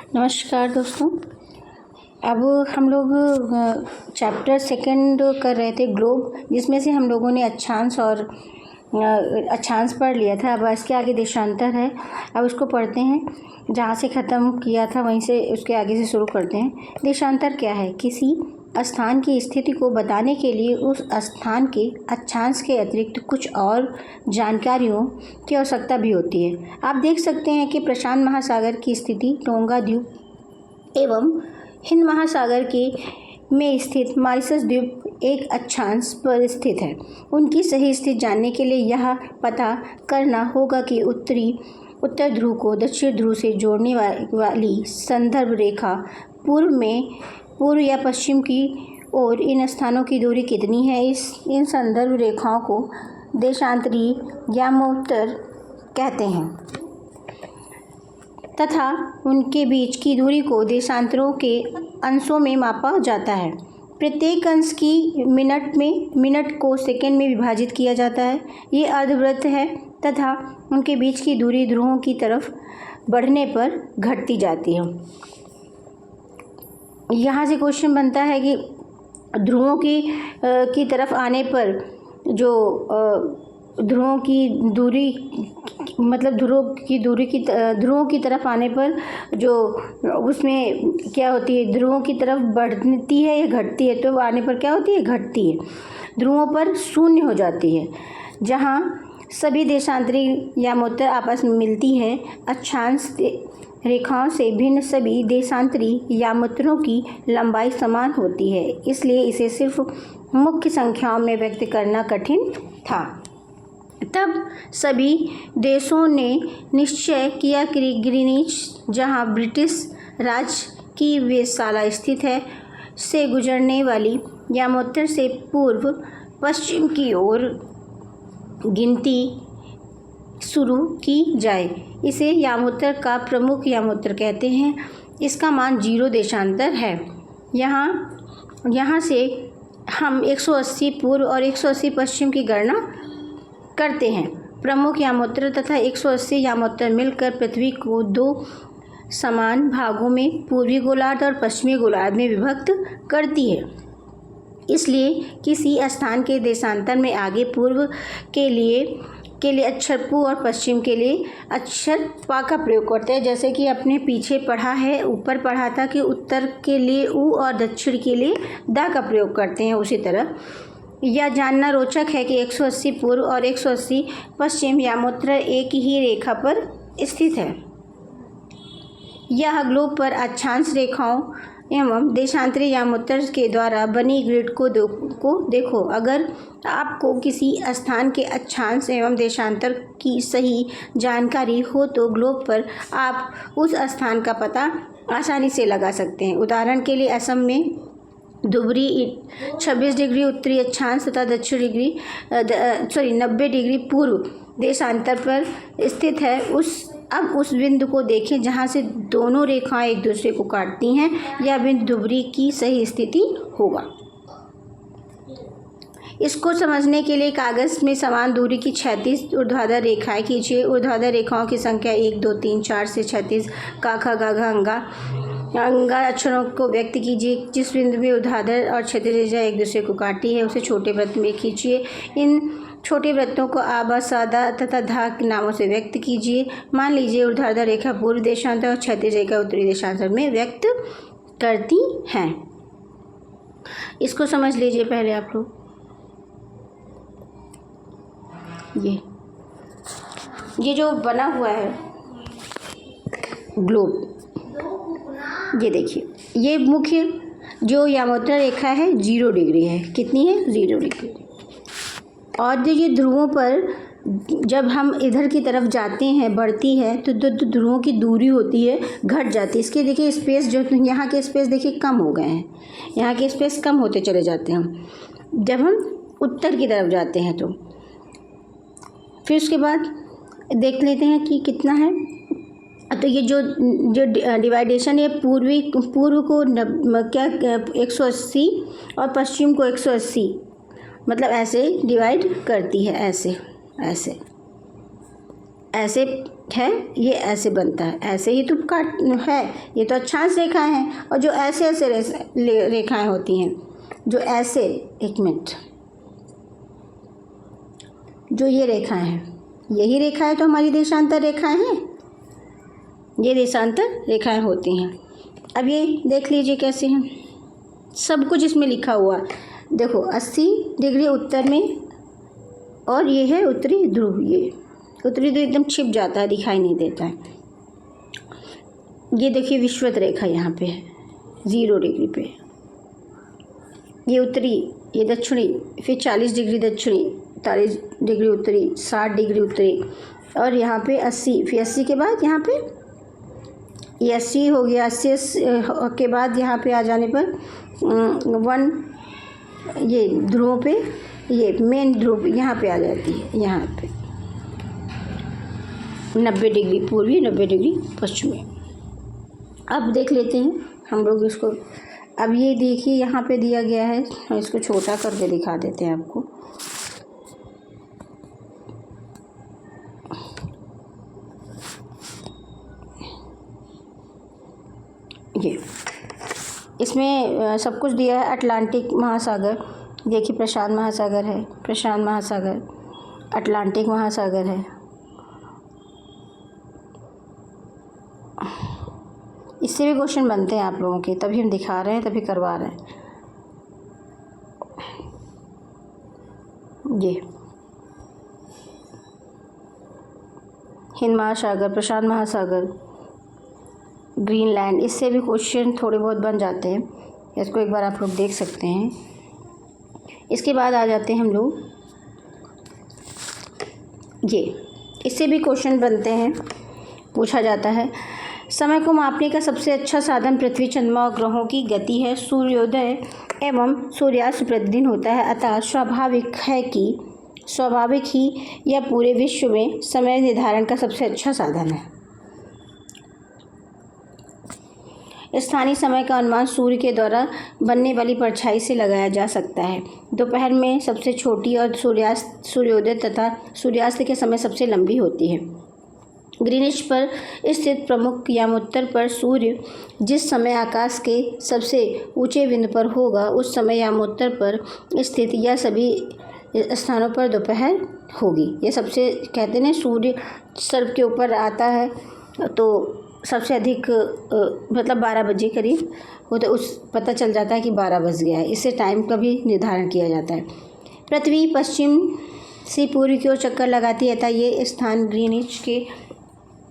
नमस्कार दोस्तों। अब हम लोग चैप्टर सेकंड कर रहे थे ग्लोब, जिसमें से हम लोगों ने अक्षांश और अक्षांश पढ़ लिया था। अब इसके आगे देशांतर है, अब उसको पढ़ते हैं। जहाँ से ख़त्म किया था वहीं से उसके आगे से शुरू करते हैं। देशांतर क्या है? किसी स्थान की स्थिति को बताने के लिए उस स्थान के अक्षांश के अतिरिक्त कुछ और जानकारियों की आवश्यकता भी होती है। आप देख सकते हैं कि प्रशांत महासागर की स्थिति टोंगा द्वीप एवं हिंद महासागर के में स्थित मॉरिशस द्वीप एक अक्षांश पर स्थित है। उनकी सही स्थिति जानने के लिए यह पता करना होगा कि उत्तर ध्रुव को दक्षिण ध्रुव से जोड़ने वाली संदर्भ रेखा पूर्व या पश्चिम की ओर इन स्थानों की दूरी कितनी है। इन संदर्भ रेखाओं को देशांतरी यामोत्तर कहते हैं तथा उनके बीच की दूरी को देशांतरों के अंशों में मापा जाता है। प्रत्येक अंश की मिनट को सेकंड में विभाजित किया जाता है। ये अर्धवृत्त है तथा उनके बीच की दूरी ध्रुवों की तरफ बढ़ने पर घटती जाती है। यहाँ से क्वेश्चन बनता है कि ध्रुवों की तरफ आने पर जो ध्रुवों की दूरी मतलब ध्रुवों की तरफ आने पर जो उसमें क्या होती है, ध्रुवों की तरफ बढ़ती है या घटती है? तो आने पर क्या होती है? घटती है। ध्रुवों पर शून्य हो जाती है। जहाँ सभी देशांतरी यामोत्तर आपस में मिलती है, अक्षांश रेखाओं से भिन्न सभी देशांतरी यामोत्तरों की लंबाई समान होती है, इसलिए इसे सिर्फ मुख्य संख्याओं में व्यक्त करना कठिन था। तब सभी देशों ने निश्चय किया कि ग्रीनिच, जहां ब्रिटिश राज की वेधशाला स्थित है, से गुजरने वाली यामोत्तर से पूर्व पश्चिम की ओर गिनती शुरू की जाए। इसे यामोत्तर का प्रमुख यामोत्तर कहते हैं। इसका मान 0 देशांतर है। यहाँ से हम 180 पूर्व और 180 पश्चिम की गणना करते हैं। प्रमुख यामोत्तर तथा 180 यामोत्तर मिलकर पृथ्वी को 2 समान भागों में पूर्वी गोलार्ध और पश्चिमी गोलार्ध में विभक्त करती है। इसलिए किसी स्थान के देशांतर में आगे पूर्व के लिए अक्षर पू और पश्चिम के लिए अक्षर पा का प्रयोग करते हैं। जैसे कि अपने पीछे पढ़ा है, ऊपर पढ़ा था कि उत्तर के लिए उ और दक्षिण के लिए दा का प्रयोग करते हैं। उसी तरह यह जानना रोचक है कि 180 पूर्व और 180 पश्चिम यामोत्तर एक ही रेखा पर स्थित है। यह ग्लोब पर अक्षांश रेखाओं एवं देशांतरी यामोत्तर के द्वारा बनी ग्रिड को देखो। अगर आपको किसी स्थान के अक्षांश एवं देशांतर की सही जानकारी हो तो ग्लोब पर आप उस स्थान का पता आसानी से लगा सकते हैं। उदाहरण के लिए असम में धुबरी 26 डिग्री उत्तरी अक्षांश तथा 90 डिग्री पूर्व देशांतर पर स्थित है। अब उस बिंदु को देखें जहां से दोनों रेखाएं एक दूसरे को काटती हैं। यह बिंदु धुबरी की सही स्थिति होगा। इसको समझने के लिए कागज में समान दूरी की 36 ऊर्ध्वाधर रेखाएं खींचिए। ऊर्ध्वाधर रेखाओं की संख्या 1, 2, 3, 4 से 36 का ख ग घ अंगा अक्षरों को व्यक्त कीजिए। जिस बिंदु में ऊर्ध्वाधर और क्षैतिज रेखा एक दूसरे को काटती है उसे छोटे वृत्त में खींचिए। इन छोटे वृत्तों को आबा, सादा तथा धा के नामों से व्यक्त कीजिए। मान लीजिए ऊर्ध्वाधर रेखा पूर्व देशांतर और क्षैतिज रेखा उत्तरी देशांतर में व्यक्त करती हैं। इसको समझ लीजिए पहले आप लोग। ये जो बना हुआ है ग्लोब, ये देखिए, ये मुख्य जो यामोत्तर रेखा है 0 डिग्री है। कितनी है? 0 डिग्री। और देखिए ध्रुवों पर जब हम इधर की तरफ जाते हैं, बढ़ती है तो ध्रुवों की दूरी होती है, घट जाती है। इसके देखिए स्पेस, जो यहाँ के स्पेस देखिए कम हो गए हैं, यहाँ के स्पेस कम होते चले जाते हैं जब हम उत्तर की तरफ जाते हैं। तो फिर उसके बाद देख लेते हैं कि कितना है। तो ये जो डिवाइडेशन है, पूर्व को 180 और पश्चिम को 180 मतलब ऐसे डिवाइड करती है। ऐसे है ये ऐसे बनता है, ऐसे ही तो काट है, ये तो अक्षांश रेखाएं हैं। और जो ऐसे ऐसे रेखाएं होती हैं, जो ऐसे, एक मिनट, जो ये रेखाएं हैं, यही रेखाएं तो हमारी देशांतर रेखाएं हैं, ये देशांतर रेखाएं होती हैं। अब ये देख लीजिए कैसे हैं, सब कुछ इसमें लिखा हुआ। देखो 80 डिग्री उत्तर में, और ये है उत्तरी ध्रुव। ये उत्तरी ध्रुव एकदम छिप जाता है, दिखाई नहीं देता है। ये देखिए विषुवत रेखा यहाँ पे है 0 डिग्री पे, ये उत्तरी, ये दक्षिणी, फिर 40 डिग्री दक्षिणी, 40 डिग्री उत्तरी, 60 डिग्री उत्तरी, और यहाँ पे 80, फिर 80 के बाद यहाँ पे ये 80 हो गया। 80 के बाद यहाँ पे आ जाने पर 1 ये ध्रुवों पे, ये मेन ध्रुव यहाँ पे आ जाती है, यहाँ पे 90 डिग्री पूर्वी, 90 डिग्री पश्चिमी। अब देख लेते हैं हम लोग इसको। अब ये देखिए यहाँ पे दिया गया है, हम इसको छोटा करके दिखा देते हैं आपको। ये इसमें सब कुछ दिया है। अटलांटिक महासागर, देखिए प्रशांत महासागर है, प्रशांत महासागर, अटलांटिक महासागर है। इससे भी क्वेश्चन बनते हैं आप लोगों के, तभी हम दिखा रहे हैं, तभी करवा रहे हैं। ये हिंद महासागर, प्रशांत महासागर, ग्रीनलैंड, इससे भी क्वेश्चन थोड़े बहुत बन जाते हैं। इसको एक बार आप लोग देख सकते हैं। इसके बाद आ जाते हैं हम लोग, ये इससे भी क्वेश्चन बनते हैं, पूछा जाता है। समय को मापने का सबसे अच्छा साधन पृथ्वी, चंद्रमा और ग्रहों की गति है। सूर्योदय एवं सूर्यास्त प्रतिदिन होता है, अतः स्वाभाविक ही यह पूरे विश्व में समय निर्धारण का सबसे अच्छा साधन है। स्थानीय समय का अनुमान सूर्य के द्वारा बनने वाली परछाई से लगाया जा सकता है। दोपहर में सबसे छोटी और सूर्योदय तथा सूर्यास्त के समय सबसे लंबी होती है। ग्रीनिच पर स्थित प्रमुख यामोत्तर पर सूर्य जिस समय आकाश के सबसे ऊंचे बिंदु पर होगा, उस समय यामोत्तर पर स्थित या सभी स्थानों पर दोपहर होगी। ये सबसे कहते हैं, सूर्य सर्व के ऊपर आता है तो सबसे अधिक मतलब 12 बजे करीब वो, तो उस पता चल जाता है कि 12 बज गया है। इससे टाइम का भी निर्धारण किया जाता है। पृथ्वी पश्चिम से पूर्व की ओर चक्कर लगाती है, अतः ये स्थान ग्रीनिच के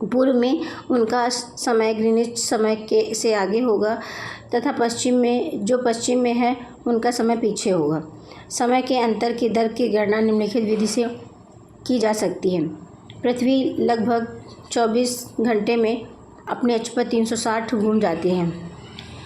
पूर्व में उनका समय ग्रीनिच समय के से आगे होगा, तथा पश्चिम में है उनका समय पीछे होगा। समय के अंतर की दर की गणना निम्नलिखित विधि से की जा सकती है। पृथ्वी लगभग 24 घंटे में अपने अक्ष पर 360 घूम जाती है,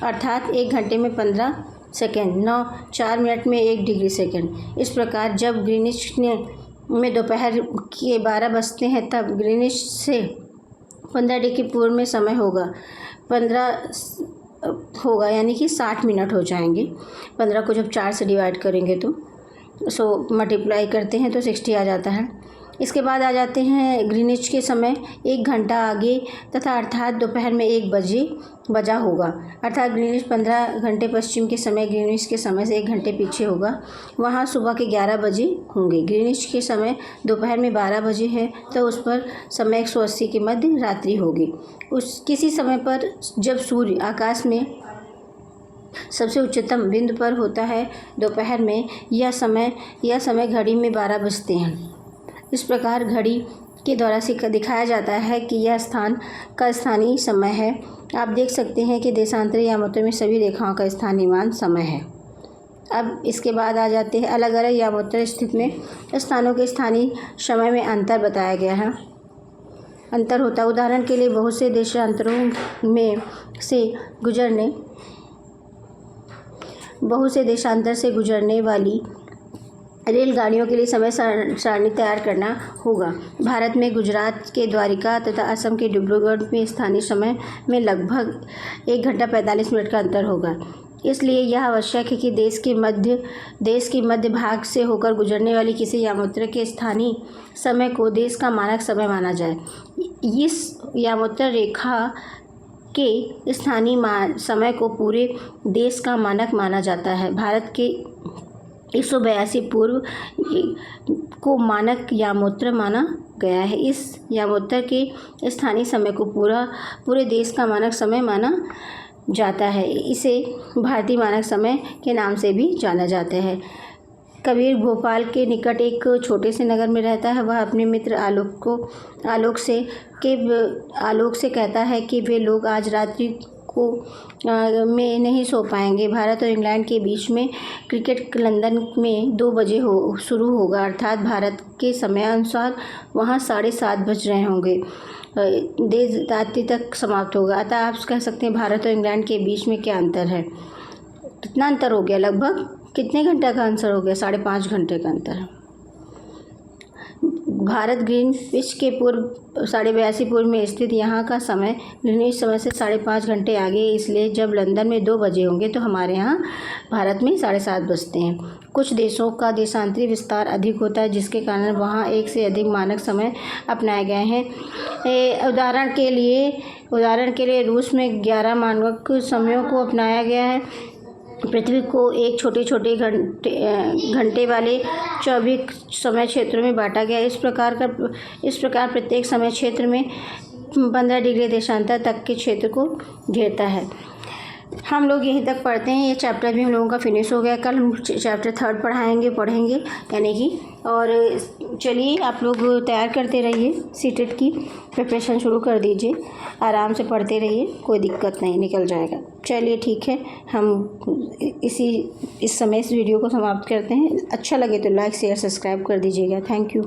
अर्थात 1 घंटे में 15 सेकेंड, 4 मिनट में 1 डिग्री सेकेंड। इस प्रकार जब ग्रीनिच में दोपहर के 12 बजते हैं, तब ग्रीनिच से 15 डिग्री पूर्व में समय होगा 15 होगा, यानी कि 60 मिनट हो जाएंगे। 15 को जब 4 से डिवाइड करेंगे तो मल्टीप्लाई करते हैं तो 60 आ जाता है। इसके बाद आ जाते हैं ग्रीनिच के समय 1 घंटा आगे, तथा अर्थात दोपहर में 1 बजा होगा, अर्थात ग्रीनिच 15 घंटे पश्चिम के समय ग्रीनिच के समय से 1 घंटे पीछे होगा। वहाँ सुबह के 11 बजे होंगे। ग्रीनिच के समय दोपहर में 12 बजे है, तो उस पर समय 180 के मध्य रात्रि होगी। उस किसी समय पर जब सूर्य आकाश में सबसे उच्चतम बिंदु पर होता है दोपहर में, यह समय घड़ी में 12 बजते हैं। इस प्रकार घड़ी के द्वारा से दिखाया जाता है कि यह स्थान का स्थानीय समय है। आप देख सकते हैं कि देशांतरी यामोत्तर में सभी रेखाओं का स्थानीय मान समय है। अब इसके बाद आ जाते हैं अलग अलग यामोत्तर स्थित में स्थानों के स्थानीय समय में अंतर बताया गया है। अंतर होता है, उदाहरण के लिए बहुत से देशांतर से गुजरने वाली रेलगाड़ियों के लिए समय सारणी तैयार करना होगा। भारत में गुजरात के द्वारिका तथा असम के डिब्रूगढ़ में स्थानीय समय में लगभग 1 घंटा 45 मिनट का अंतर होगा। इसलिए यह आवश्यक है कि देश के मध्य भाग से होकर गुजरने वाली किसी यामोत्तर के स्थानीय समय को देश का मानक समय माना जाए। इस यामोत्तर रेखा के स्थानीय समय को पूरे देश का मानक माना जाता है। भारत के 182 पूर्व को मानक यामोत्तर माना गया है। इस यामोत्तर के स्थानीय समय को पूरे देश का मानक समय माना जाता है। इसे भारतीय मानक समय के नाम से भी जाना जाता है। कबीर भोपाल के निकट एक छोटे से नगर में रहता है। वह अपने मित्र आलोक से कहता है कि वे लोग आज रात्रि को में नहीं सो पाएंगे। भारत और इंग्लैंड के बीच में क्रिकेट लंदन में 2 बजे शुरू होगा, अर्थात भारत के समय अनुसार वहाँ 7:30 बज रहे होंगे। देर रात्रि तक समाप्त होगा। अतः आप कह सकते हैं भारत और इंग्लैंड के बीच में क्या अंतर है। कितना अंतर हो गया? लगभग कितने घंटे का अंतर हो गया? 5.5 घंटे का अंतर। भारत ग्रीनविच के पूर्व 82 पूर्व में स्थित यहाँ का समय ग्रीनविच समय से 5.5 घंटे आगे, इसलिए जब लंदन में 2 बजे होंगे तो हमारे यहाँ भारत में 7:30 बजते हैं। कुछ देशों का देशांतरी विस्तार अधिक होता है, जिसके कारण वहाँ एक से अधिक मानक समय अपनाए गए हैं। उदाहरण के लिए रूस में 11 मानक समयों को अपनाया गया है। पृथ्वी को एक छोटे घंटे वाले 24 समय क्षेत्रों में बांटा गया। इस प्रकार प्रत्येक समय क्षेत्र में 15 डिग्री देशांतर तक के क्षेत्र को घेरता है। हम लोग यहीं तक पढ़ते हैं। ये चैप्टर भी हम लोगों का फिनिश हो गया। कल हम चैप्टर 3 पढ़ेंगे यानी कि। और चलिए आप लोग तैयार करते रहिए, सीटेट की प्रिपरेशन शुरू कर दीजिए, आराम से पढ़ते रहिए, कोई दिक्कत नहीं, निकल जाएगा। चलिए ठीक है, हम इस समय इस वीडियो को समाप्त करते हैं। अच्छा लगे तो लाइक शेयर सब्सक्राइब कर दीजिएगा। Thank you.